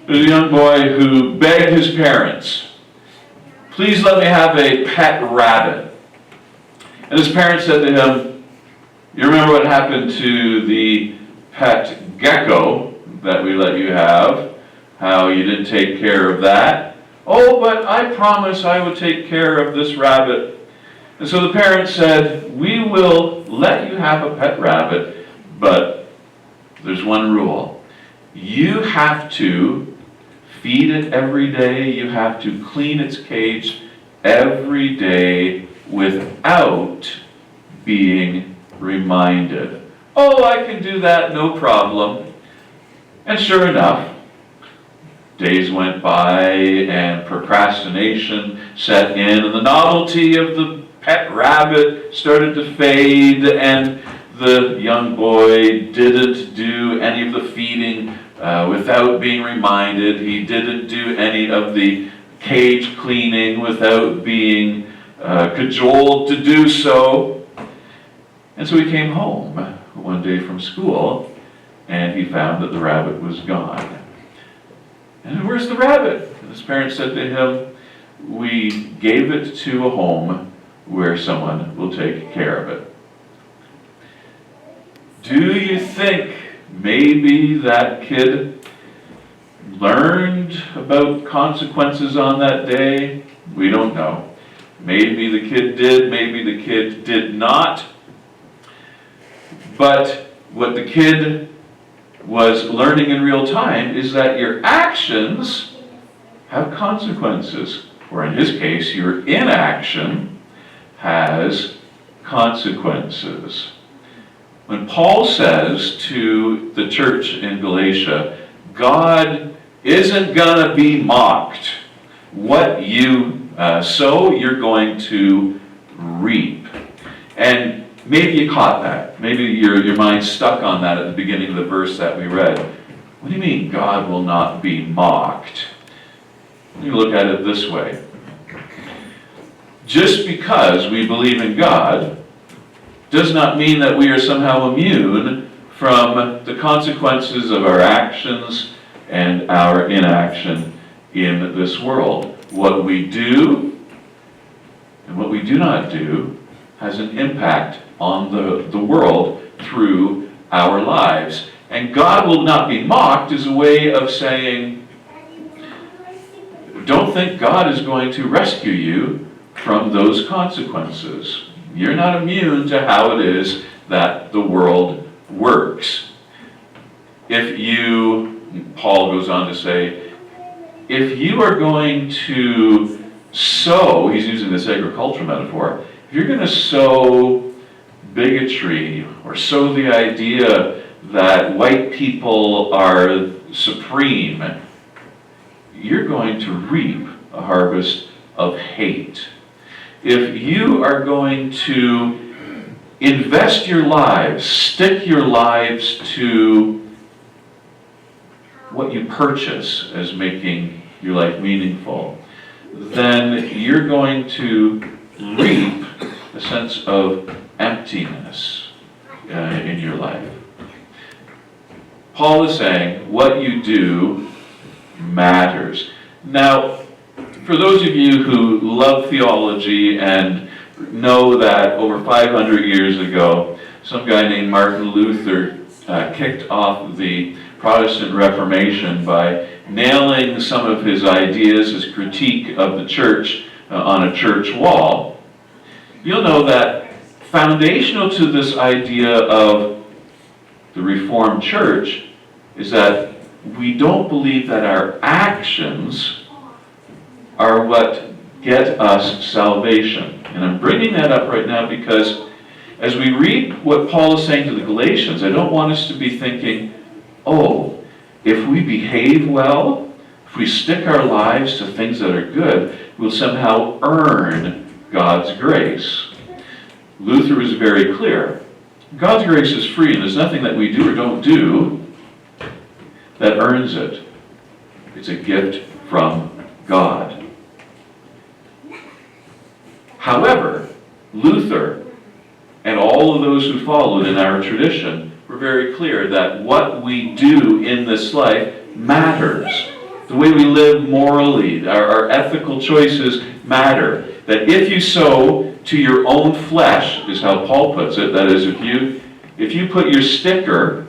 There's a young boy who begged his parents, please let me have a pet rabbit. And his parents said to him, you remember what happened to the pet gecko that we let you have? How you didn't take care of that? Oh, but I promised I would take care of this rabbit. And so the parents said, we will let you have a pet rabbit, but there's one rule. You have to feed it every day. You have to clean its cage every day without being reminded. Oh, I can do that, no problem. And sure enough, days went by and procrastination set in, and the novelty of the pet rabbit started to fade, and the young boy didn't do any of the feeding without being reminded. He didn't do any of the cage cleaning without being cajoled to do so. And so he came home one day from school, and he found that the rabbit was gone. And where's the rabbit? And his parents said to him, we gave it to a home where someone will take care of it. Do you think maybe that kid learned about consequences on that day? We don't know. Maybe the kid did, maybe the kid did not. But what the kid was learning in real time is that your actions have consequences. Or in his case, your inaction has consequences. When Paul says to the church in Galatia, God isn't going to be mocked. What you sow, you're going to reap. And maybe you caught that. Maybe your mind stuck on that at the beginning of the verse that we read. What do you mean God will not be mocked? You look at it this way. Just because we believe in God does not mean that we are somehow immune from the consequences of our actions and our inaction in this world. What we do and what we do not do has an impact on the world through our lives. And God will not be mocked is a way of saying, don't think God is going to rescue you from those consequences. You're not immune to how it is that the world works. Paul goes on to say, if you are going to sow, he's using this agricultural metaphor, if you're going to sow bigotry or sow the idea that white people are supreme, you're going to reap a harvest of hate. If you are going to invest your lives, stick your lives to what you purchase as making your life meaningful, then you're going to reap a sense of emptiness in your life. Paul is saying what you do matters. Now, for those of you who love theology and know that over 500 years ago, some guy named Martin Luther kicked off the Protestant Reformation by nailing some of his ideas, his critique of the church on a church wall, you'll know that foundational to this idea of the Reformed Church is that we don't believe that our actions are what get us salvation. And I'm bringing that up right now because as we read what Paul is saying to the Galatians, I don't want us to be thinking, oh, if we behave well, if we stick our lives to things that are good, we'll somehow earn God's grace. Luther was very clear. God's grace is free, and there's nothing that we do or don't do that earns it. It's a gift from God. However, Luther and all of those who followed in our tradition were very clear that what we do in this life matters. The way we live morally, our ethical choices matter. That if you sow to your own flesh, is how Paul puts it, that is, if you put your sticker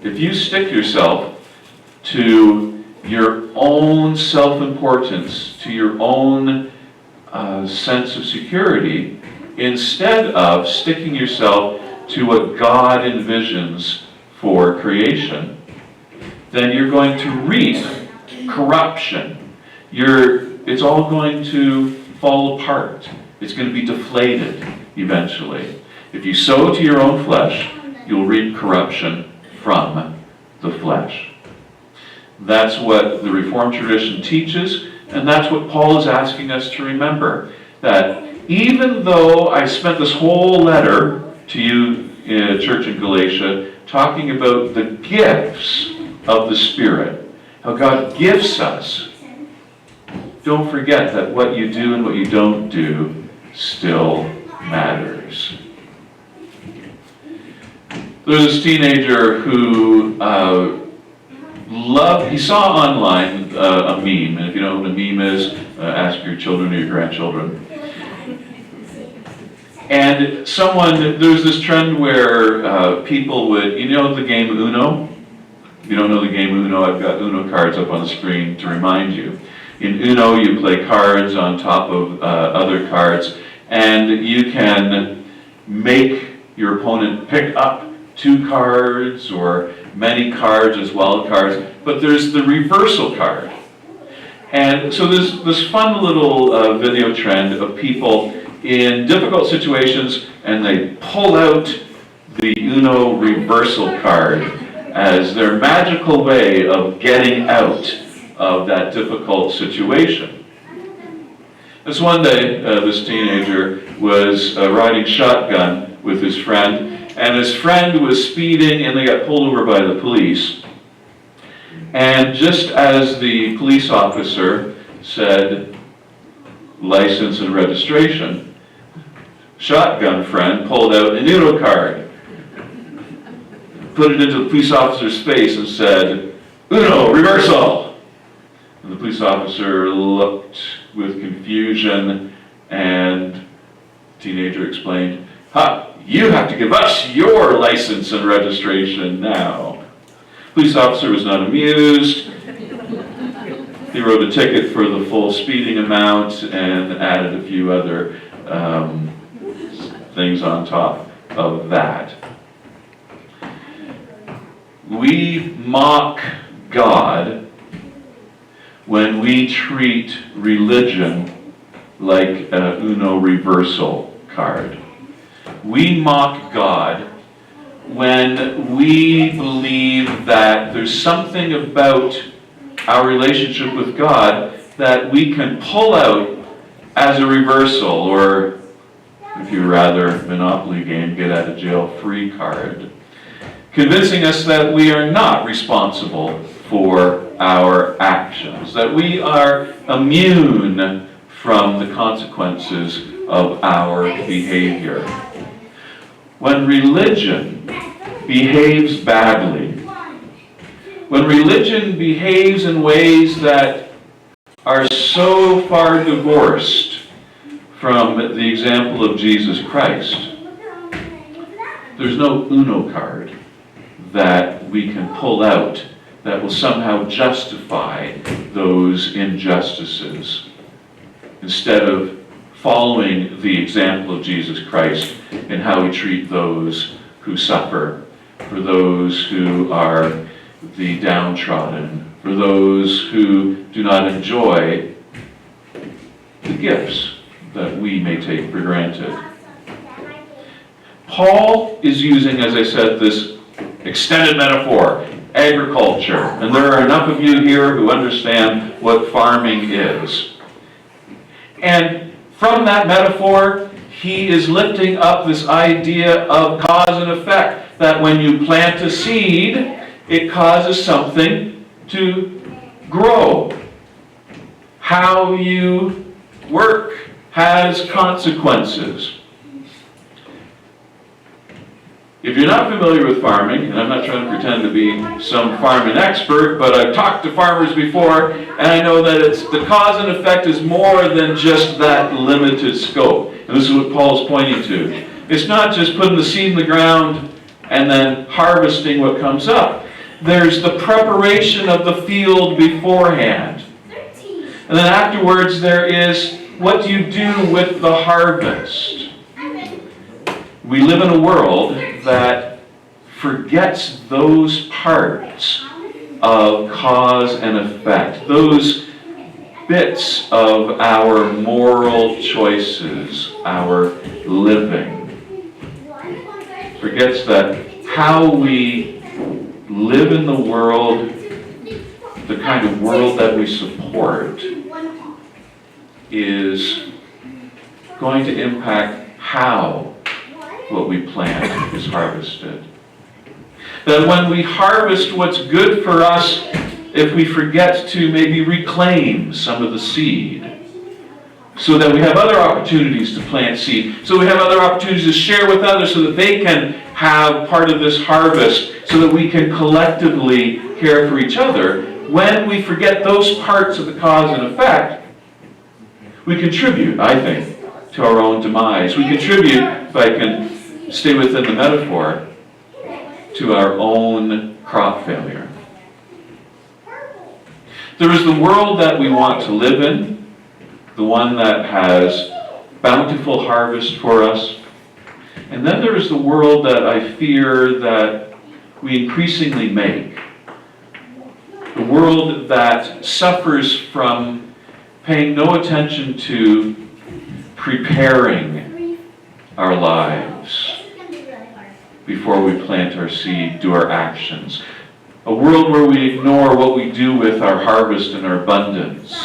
if you stick yourself to your own self-importance, to your own sense of security, instead of sticking yourself to what God envisions for creation, then you're going to reap corruption. It's all going to fall apart. It's going to be deflated eventually. If you sow to your own flesh, you'll reap corruption from the flesh. That's what the Reformed tradition teaches, and that's what Paul is asking us to remember. That even though I spent this whole letter to you in a church in Galatia talking about the gifts of the Spirit, how God gifts us, don't forget that what you do and what you don't do still matters. There was this teenager who he saw online a meme, and if you don't know what a meme is, ask your children or your grandchildren. And there's this trend where people would, the game Uno? If you don't know the game Uno, I've got Uno cards up on the screen to remind you. In Uno, you play cards on top of other cards, and you can make your opponent pick up 2 cards or many cards as wild cards, but there's the reversal card. And so there's this fun little video trend of people in difficult situations, and they pull out the Uno reversal card as their magical way of getting out of that difficult situation. This one day, this teenager was riding shotgun with his friend, and his friend was speeding, and they got pulled over by the police. And just as the police officer said, license and registration, shotgun friend pulled out an Uno card, put it into the police officer's face and said, Uno, reversal! And the police officer looked with confusion, and the teenager explained, you have to give us your license and registration now. The police officer was not amused. He wrote a ticket for the full speeding amount and added a few other things on top of that. We mock God when we treat religion like an Uno reversal card. We mock God when we believe that there's something about our relationship with God that we can pull out as a reversal, or if you rather, Monopoly game, get out of jail free card, convincing us that we are not responsible for our actions, that we are immune from the consequences of our behavior. When religion behaves badly, when religion behaves in ways that are so far divorced from the example of Jesus Christ, there's no Uno card that we can pull out that will somehow justify those injustices. Instead of following the example of Jesus Christ in how we treat those who suffer, for those who are the downtrodden, for those who do not enjoy the gifts that we may take for granted. Paul is using, as I said, this extended metaphor, agriculture, and there are enough of you here who understand what farming is. And from that metaphor, he is lifting up this idea of cause and effect, that when you plant a seed, it causes something to grow. How you work has consequences. If you're not familiar with farming, and I'm not trying to pretend to be some farming expert, but I've talked to farmers before, and I know that the cause and effect is more than just that limited scope. And this is what Paul's pointing to. It's not just putting the seed in the ground and then harvesting what comes up. There's the preparation of the field beforehand. And then afterwards there is what do you do with the harvest. We live in a world that forgets those parts of cause and effect, those bits of our moral choices, our living. Forgets that how we live in the world, the kind of world that we support, is going to impact how what we plant is harvested. That when we harvest what's good for us, if we forget to maybe reclaim some of the seed, so that we have other opportunities to plant seed, so we have other opportunities to share with others so that they can have part of this harvest, so that we can collectively care for each other. When we forget those parts of the cause and effect, we contribute, I think, to our own demise. We contribute, if I can stay within the metaphor, to our own crop failure. There is the world that we want to live in, the one that has bountiful harvest for us. And then there is the world that I fear that we increasingly make. The world that suffers from paying no attention to preparing our lives before we plant our seed, do our actions. A world where we ignore what we do with our harvest and our abundance,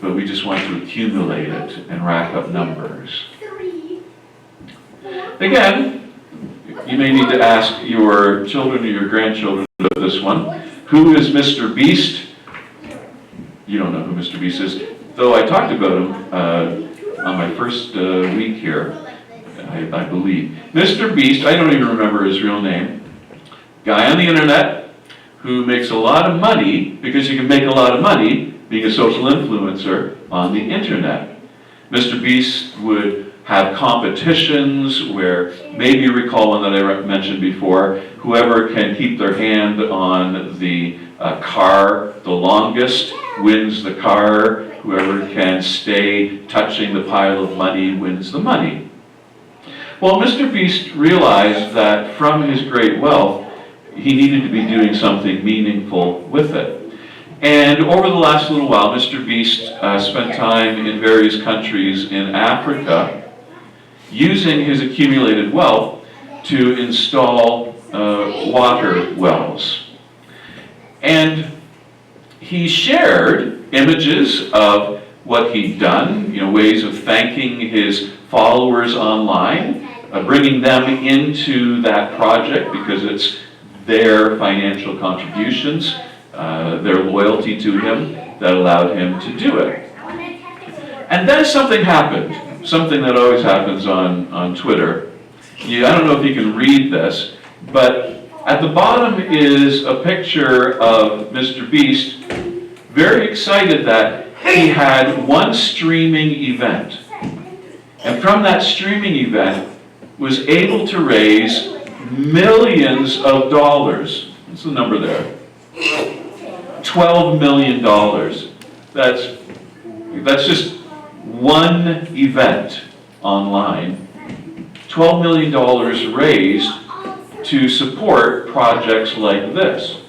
but we just want to accumulate it and rack up numbers. Again, you may need to ask your children or your grandchildren about this one. Who is Mr. Beast? You don't know who Mr. Beast is, though I talked about him on my first week here, I believe. Mr. Beast, I don't even remember his real name. Guy on the internet who makes a lot of money, because you can make a lot of money being a social influencer on the internet. Mr. Beast would have competitions where, maybe you recall one that I mentioned before, whoever can keep their hand on the car the longest wins the car. Whoever can stay touching the pile of money wins the money. Well, Mr. Beast realized that from his great wealth, he needed to be doing something meaningful with it. And over the last little while, Mr. Beast spent time in various countries in Africa using his accumulated wealth to install water wells. And he shared images of what he'd done, ways of thanking his followers online, bringing them into that project because it's their financial contributions, their loyalty to him that allowed him to do it. And then something happened, something that always happens on Twitter. I don't know if you can read this, but at the bottom is a picture of Mr. Beast, very excited that he had one streaming event. And from that streaming event, was able to raise millions of dollars. What's the number there? $12 million. That's just one event online. $12 million raised to support projects like this.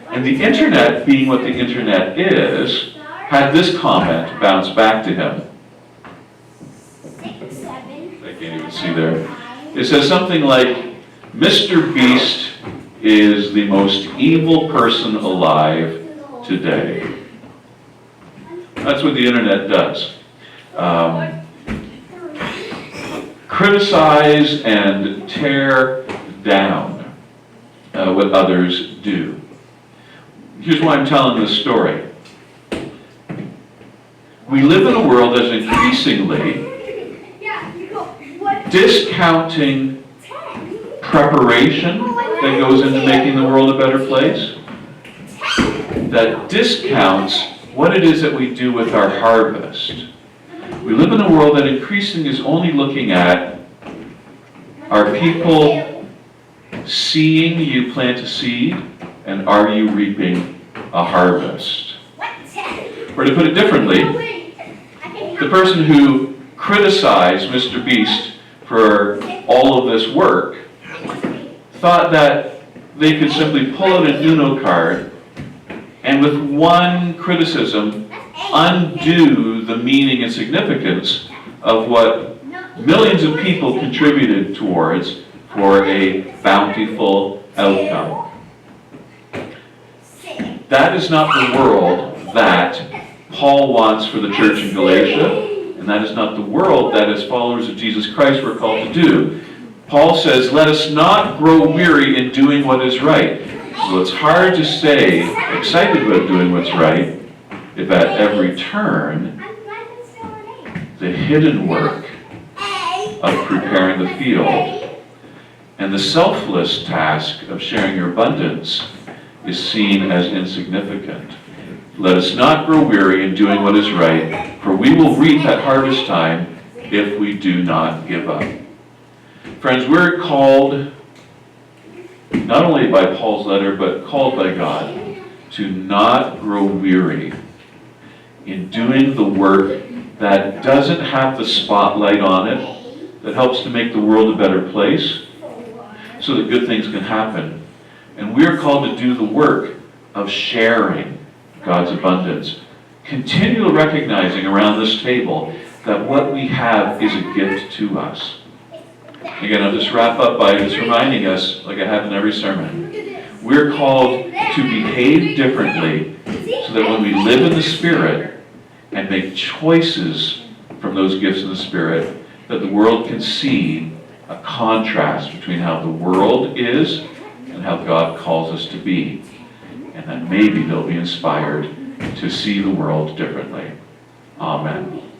And the internet, being what the internet is, had this comment bounce back to him. I can't even see there. It says something like, Mr. Beast is the most evil person alive today. That's what the internet does. Criticize and tear down what others do. Here's why I'm telling this story. We live in a world that's increasingly discounting preparation that goes into making the world a better place, that discounts what it is that we do with our harvest. We live in a world that increasingly is only looking at, are people seeing you plant a seed, and are you reaping a harvest? Or to put it differently, the person who criticized Mr. Beast for all of this work thought that they could simply pull out a Uno card and with one criticism undo the meaning and significance of what millions of people contributed towards for a bountiful outcome. That is not the world that Paul wants for the church in Galatia, and that is not the world that as followers of Jesus Christ we're called to do. Paul says, let us not grow weary in doing what is right. Well, it's hard to stay excited about doing what's right if at every turn the hidden work of preparing the field and the selfless task of sharing your abundance is seen as insignificant. Let us not grow weary in doing what is right, for we will reap at harvest time if we do not give up. Friends, we're called, not only by Paul's letter, but called by God, to not grow weary in doing the work that doesn't have the spotlight on it, that helps to make the world a better place, so that good things can happen. And we're called to do the work of sharing God's abundance, continually recognizing around this table that what we have is a gift to us. Again, I'll just wrap up by just reminding us, like I have in every sermon, we're called to behave differently so that when we live in the Spirit and make choices from those gifts of the Spirit, that the world can see a contrast between how the world is and how God calls us to be. And that maybe they'll be inspired to see the world differently. Amen.